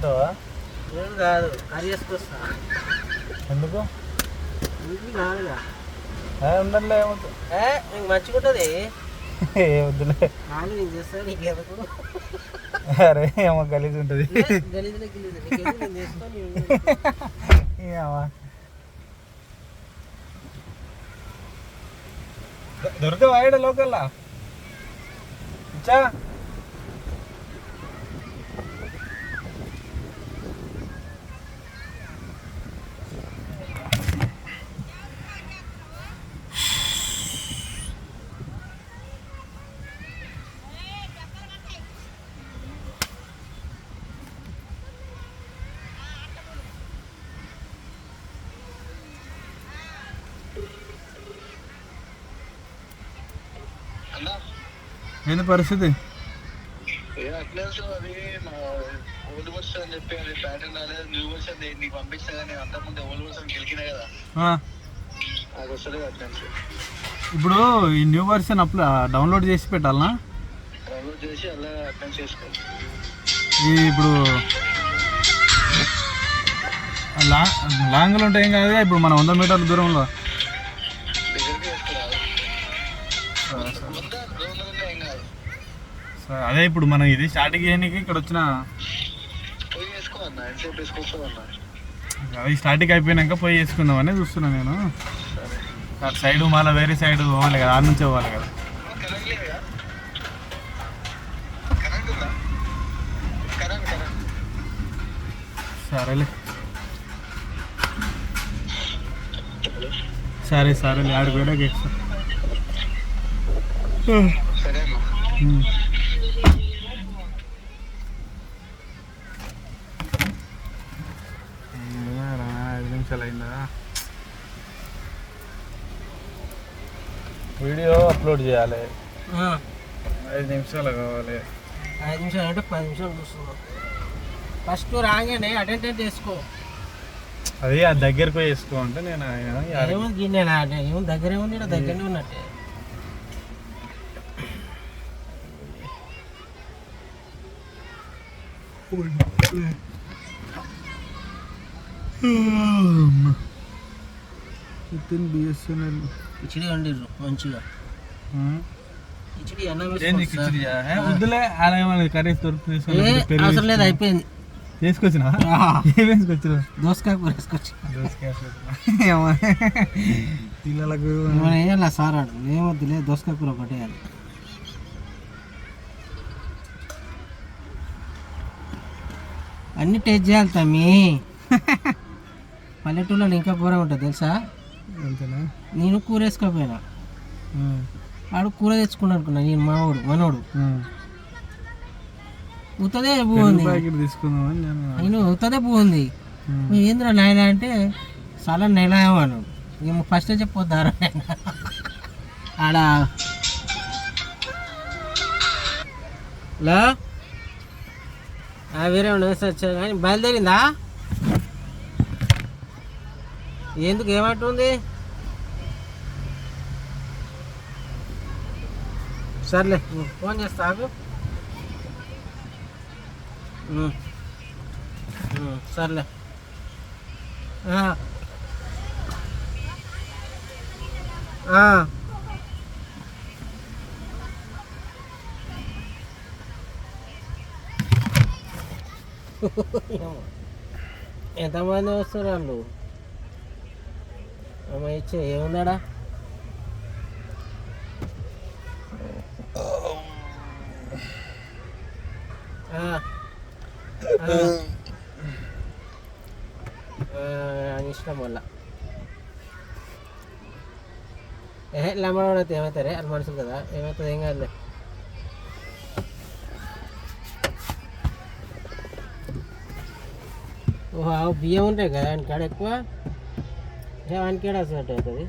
తింటావా? నేను కాదు, కర్రీ చేసుకొస్తా. ఎందుకు? ఇంటికి కాదుగా. ఉండలే, ఏమవుతుంది? నీకు మంచిగా ఉంటుంది. వద్దులే, నాలుగు నేను చేస్తాను, నీకెందుకు? అరే ఏమో గలీజ్ ఉంటుంది. గలీజ్లే నేను చేస్తాను. దొరకవా ఈడ లోకల్లా? ఇచ్చా ఏంది పరిస్థితి? అది ఓల్డ్ బస్ అని చెప్పి అది ప్యాటర్న్ రాలేదు, న్యూ బస్ అది నీకు పంపిస్తా కానీ అంతకుముందు ఓల్డ్ బస్ అని గెలికినా కదా, అది వస్తుంది అటెండెన్స్. ఇప్పుడు ఈ న్యూ వర్షన్ డౌన్లోడ్ చేసి పెట్టాలనా? డౌన్లోడ్ చేసి అలా అటెండెన్స్ చేసుకో. ఈ ఇప్పుడు లాంగ్లో ఉంటాయి ఏం కాదు, ఇప్పుడు మన 100 మీటర్ల దూరంలో దగ్గరికి వేసుకురాదు. ఏం కాదు. అదే ఇప్పుడు మనం ఇది స్టార్టింగ్ చేయడానికి ఇక్కడ వచ్చిన పోయి వేసుకో అన్న, ఎంతసేపు వేసుకొస్తావు అన్న? అది స్టార్టింగ్ అయిపోయినాక పోయి వేసుకుందామని చూస్తున్నా నేను. అటు సైడ్ మళ్ళీ వేరే సైడ్ పోవాలి కదా, ఆడ నుంచి పోవాలి కదా. కరెంట్ లేదా? కరెంట్ ఉందా? కరెంట్ సరేలే సరేలే ఆడికి పోయాక ఎక్కువ. సరే అన్న. 5 నిమిషాలు అయిందా? వీడియో అప్లోడ్ చేయాలి, 5 నిమిషాలు కావాలి. 5 నిమిషాలు అంటే 10 నిమిషాలు చూస్తున్నాం. ఫస్ట్ రాగానే అటెండెన్స్ చేసుకో. అది ఆ దగ్గరకు పోయి వేసుకో అంటే నేను ఏముంది గిన్నెనా అంటే ఏముంది, దగ్గరే ఉంది, దగ్గరనే ఉన్నట్టే. బిఎస్ఎన్ఎల్ కిచిడి వండిర్రు మంచిగా. కిచిడి అన్నం వద్దులే, అలా ఏమన్నా కర్రీస్ దొరుకుతుంది అవసరం లేదు, అయిపోయింది. వేసుకొచ్చినా? ఏం వేసుకొచ్చిన? దోసకాయ కూర వేసుకొచ్చి. పిల్లలకు వేయాలి సార్, ఆడు ఏమొద్దులే, దోసకాయ కూర ఒకటి వేయాలి. అన్ని టేస్ట్ చేయాలి తమ్మి. పల్లెటూళ్ళలో ఇంకా కూర ఉంటుంది తెలుసా? అంతేనా? నేను కూర వేసుకోపోయినా, ఆడు కూర తెచ్చుకున్నా అనుకున్నా, నేను మనోడు ఉత్తదే బాగుంది తీసుకుందామని నేను, ఉత్తదే బాగుంది. ఏంద్రా నాయన అంటే చాలా నెలవాడు. మేము ఫస్ట్ చెప్పొద్దారా ఆడ వేరే వచ్చా కానీ బయలుదేరిందా? ఎందుకు ఏమంటుంది? సర్లే ఫోన్ చేస్తాకు. సర్లే ఎంతమంది వస్తారు వాళ్ళు? అమ్మ ఇచ్చే ఏముందాడా? ఇష్టం వల్ల లమ్మడ అయితే ఏమవుతారే, అది మనుషులు కదా, ఏమవుతుంది? ఏం కాదులే. ఓహో బియ్యం ఉంటాయి కదా వానికి కాడ ఎక్కువ, వానికి ఏడా అవుతుంది.